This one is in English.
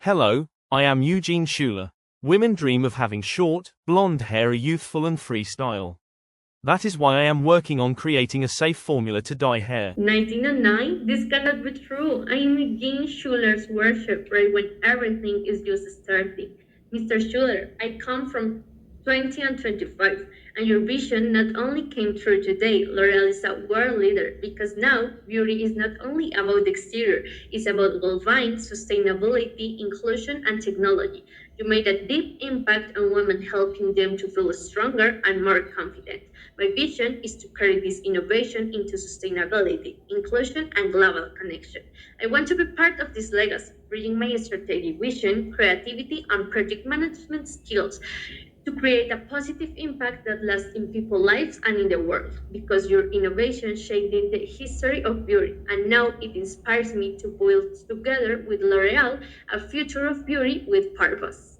Hello, I am Eugene Schuler. Women dream of having short, blonde hair, a youthful and free style. That is why I am working on creating a safe formula to dye hair. 1909? This cannot be true. I am Eugene Schuler's worship right when everything is just starting. Mr. Schuler, I come from 20 and 25, and your vision not only came true today. L'Oreal is a world leader because now beauty is not only about the exterior, it's about well-being, sustainability, inclusion, and technology. You made a deep impact on women, helping them to feel stronger and more confident. My vision is to carry this innovation into sustainability, inclusion, and global connection. I want to be part of this legacy, bringing my strategic vision, creativity, and project management skills to create a positive impact that lasts in people's lives and in the world. Because your innovation shaped the history of beauty, and now it inspires me to build together with L'Oreal a future of beauty with purpose.